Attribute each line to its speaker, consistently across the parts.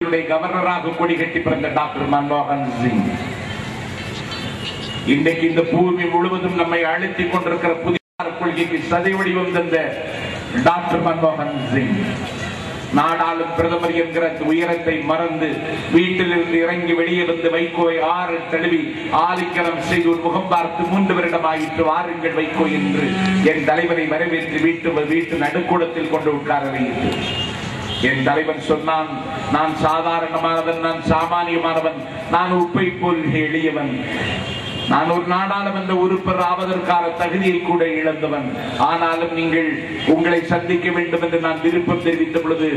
Speaker 1: கவர்னராக கொடி கட்டி பிறந்த டாக்டர் மன்மோகன் சிங் இன்றைக்கு இந்த பூமி முழுவதும் நம்மை அழுத்திக் கொண்டிருக்கிற புதிய கொள்கைக்கு சதை வடிவம் தந்த டாக்டர் மன்மோகன் சிங் நாடாளும் பிரதமர் என்கிற உயரத்தை மறந்து வீட்டிலிருந்து இறங்கி வெளியே வந்து வைகோவை ஆறு தழுவி ஆலிக்கனம் செய்து ஒரு முகம் பார்த்து 3 வருடம் ஆயிற்று. வாருங்கள் வைகோ என்று என் தலைவரை வரவேற்று வீட்டு நடுக்கூடத்தில் கொண்டு உட்கார வைத்து என் தலைவன் சொன்னான், நான் சாதாரணமானவன், நான் சாமானியமானவன், நான் உப்பை போல் எளியவன், நான் ஒரு நாடாளுமன்ற உறுப்பினர் ஆவதற்கான தகுதியை கூட இழந்தவன். ஆனாலும் நீங்கள் உங்களை சந்திக்க வேண்டும் என்று நான் விருப்பம் தெரிவித்த பொழுது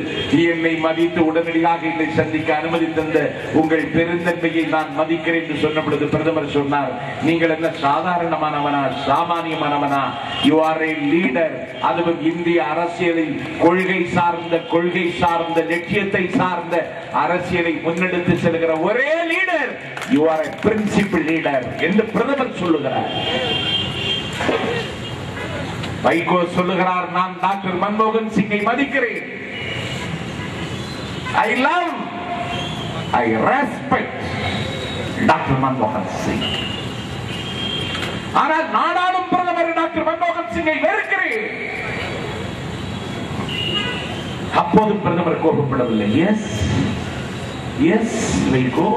Speaker 1: என்னை மதித்து உடனடியாக என்னை சந்திக்க அனுமதி தந்த உங்கள் பெருந்தன்மையை நான் மதிக்கிறேன் என்று சொன்ன பொழுது பிரதமர் சொன்னார், நீங்கள் என்ன சாதாரணமானவனா சாமானியமானவனா? You are a leader. அதுவும் இந்திய அரசியலில் கொள்கை சார்ந்த லட்சியத்தை சார்ந்த அரசியலை முன்னெடுத்து செல்கிற ஒரே leader. You are a principal leader என்று பிரதமர் சொல்லுகிறார். வைகோ சொல்லுகிறார், நான் டாக்டர் மன்மோகன் சிங்கை மதிக்கிறேன். I love, I respect doctor மன்மோகன் சிங். ஆனால் நாடாளும் பிரதமர் டாக்டர் மன்மோகன் சிங்கை வெறுக்கிறேன். அப்போது பிரதமர் கோபப்படவில்லை. Yes yes Vaiko,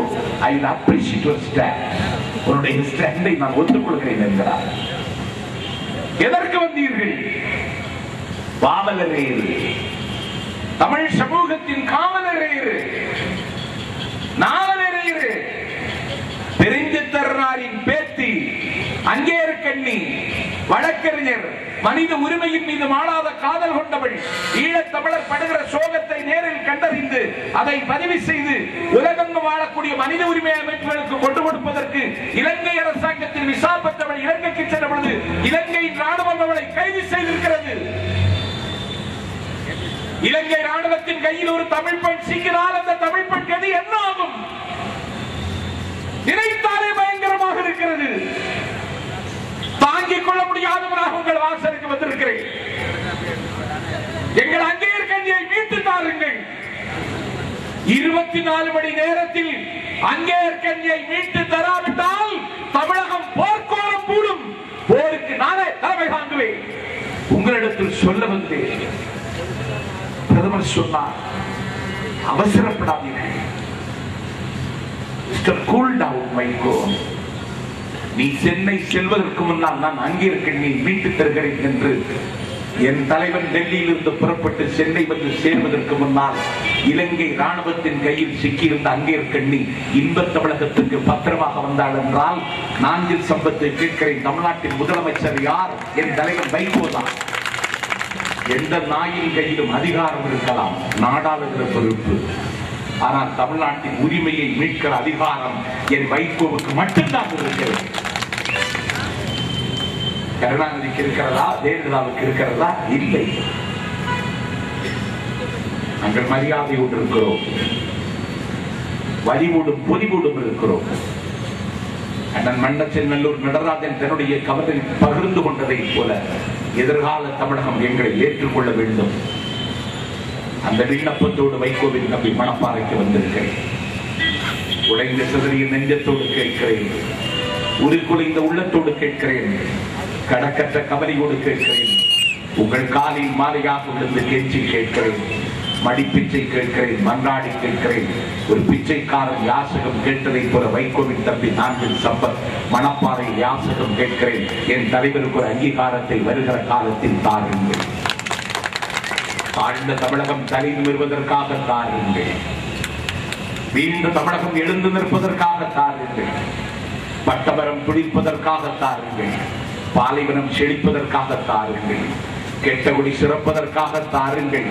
Speaker 1: I will appreciate your stand. உன்னுடைய ஸ்டாண்டை நான் ஒத்துக்கொள்கிறேன் என்கிறார். எதற்கு வந்தீர்கள்? பாவலரேறு, தமிழ் சமூகத்தின் காவலரேறு, நாவலரேறு, பெருஞ்சித்தரனாரின் பேத்தி, அங்கேற்கண்ணி, வழக்கறிஞர், மனித உரிமையின் மீது மாளாத காதல் கொண்டவள், ஈழத் தமிழர் படுகிற சோகத்தை நேரில் கண்டறிந்து அதை பதிவு செய்து உலகெங்கும் வாழக்கூடிய மனித உரிமை அமைப்புகளுக்கு கொண்டு கொடுப்பதற்கு இலங்கை அரசாங்கத்தில் விசா பெற்றவள் இலங்கைக்கு சென்ற பொழுது இலங்கையின் ராணுவம் அவளை கைது செய்திருக்கிறது. இலங்கை ராணுவத்தின் கையில் ஒரு தமிழ் பெண் சிக்கினால் அந்த தமிழ் பெண் கதி என்ன ஆகும்? நினைத்தாலே பயங்கரமாக இருக்கிறது. தாங்கிக் கொள்ள முடியாதவராக உங்கள் வாசலுக்கு வந்திருக்கிறேன். எங்கள் அங்கேற்கண்ணியை மீட்டு தாருங்கள். 24 மணி நேரத்தில் அங்கேற்கண்ணியை மீட்டு தராவிட்டால் தமிழகம் போர்க்கோலம் கூடும். போருக்கு நானே தலைமை தாங்குவேன். உங்களிடத்தில் சொல்ல வந்தேன். பிரதமர் சொன்னார், அவசரப்படாதீர்கள். Cool down Vaiko. நீ சென்னை செல்வதற்கு முன்னால் நான் அங்கேற்கண்ணி மீட்டு தருகிறேன் என்று என் தலைவன் டெல்லியில் இருந்து புறப்பட்டு சென்னை வந்து சேர்வதற்கு முன்னால் இலங்கை ராணுவத்தின் கையில் சிக்கியிருந்த அங்கேற்கண்ணி இன்ப தமிழகத்துக்கு பத்திரமாக வந்தாள் என்றால் நாஞ்சில் சம்பத்தை கேட்கிறேன், தமிழ்நாட்டின் முதலமைச்சர் யார்? என் தலைவன் வைகோ தான். எந்த நாயின் கையிலும் அதிகாரம் இருக்கலாம், நாடாளுகிற பொறுப்பு. ஆனால் தமிழ்நாட்டின் உரிமையை மீட்கிற அதிகாரம் என் வைகோவுக்கு மட்டும்தான் இருக்கிறது. கருணாநிதிக்கு இருக்கிறதா? ஜெயலலிதாவுக்கு இருக்கிறதா? இல்லை. நாங்கள் மரியாதையோடு இருக்கிறோம், வலிவோடும் பொலிவோடும் இருக்கிறோம். அண்ணன் மண்டச்செல்நல்லூர் நடராஜன் தன்னுடைய கவலையில் பகிர்ந்து கொண்டதை போல எதிர்கால தமிழகம் எங்களை ஏற்றுக்கொள்ள வேண்டும். அந்த விண்ணப்பத்தோடு வைகோவின் நம்பி மணப்பாறைக்கு வந்திருக்கிறேன். உடைந்த சிதறிய நெஞ்சத்தோடு கேட்கிறேன், உருக்குலைந்த உள்ளத்தோடு கேட்கிறேன், கடக்கற்ற கவலையோடு கேட்கிறேன். உங்கள் காலில் மாலையாக விழுந்து கேட்சி கேட்கிறேன், மடிப்பிச்சை கேட்கிறேன், மன்றாடி கேட்கிறேன். ஒரு பிச்சைக்காரன் யாசகம் கேட்டதை போல வைகோவின் தம்பி நாஞ்சில் சம்பத் மணப்பாறை யாசகம் கேட்கிறேன். என் தலைவருக்கு ஒரு அங்கீகாரத்தை வருகிற காலத்தில் தாருங்கள். தாழ்ந்த தமிழகம் தலை நிமிர்வதற்காக தாருங்கள். வீழ்ந்த தமிழகம் எழுந்து நிற்பதற்காக தாருங்கள். பட்டமரம் துடிப்பதற்காக தாருங்கள். பாலைவனம் செழிப்பதற்காக தாருங்கள். கெட்டகுடி சிறப்பதற்காக தாருங்கள்.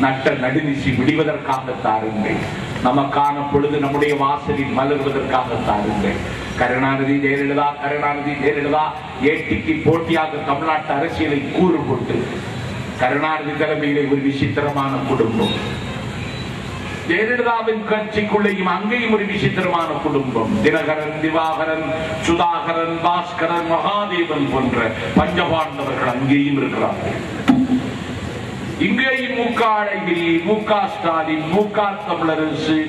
Speaker 1: நட்ட நடுநிசி விடுவதற்காக தாருங்கள். நமக்கான பொழுது நம்முடைய வாசலில் மலர்வதற்காக தாருங்கள். கருணாநிதி ஜெயலலிதா ஏட்டிக்கு போட்டியாக தமிழ்நாட்டு அரசியலை கூறு கொண்டு கருணாநிதி தலைமையிலே ஒரு விசித்திரமான குடும்பம், ஜெயலலிதாவின் கட்சிக்குள்ளேயும் அங்கேயும் ஒரு விசித்திரமான குடும்பம். தினகரன், திவாகரன், சுதாகரன், பாஸ்கரன், மகாதேவன் போன்ற பஞ்சபாண்டவர்கள் அங்கேயும் இருக்கிறார்கள். இங்கேயும் முக அழகிரி, முக ஸ்டாலின், முக தமிழரசு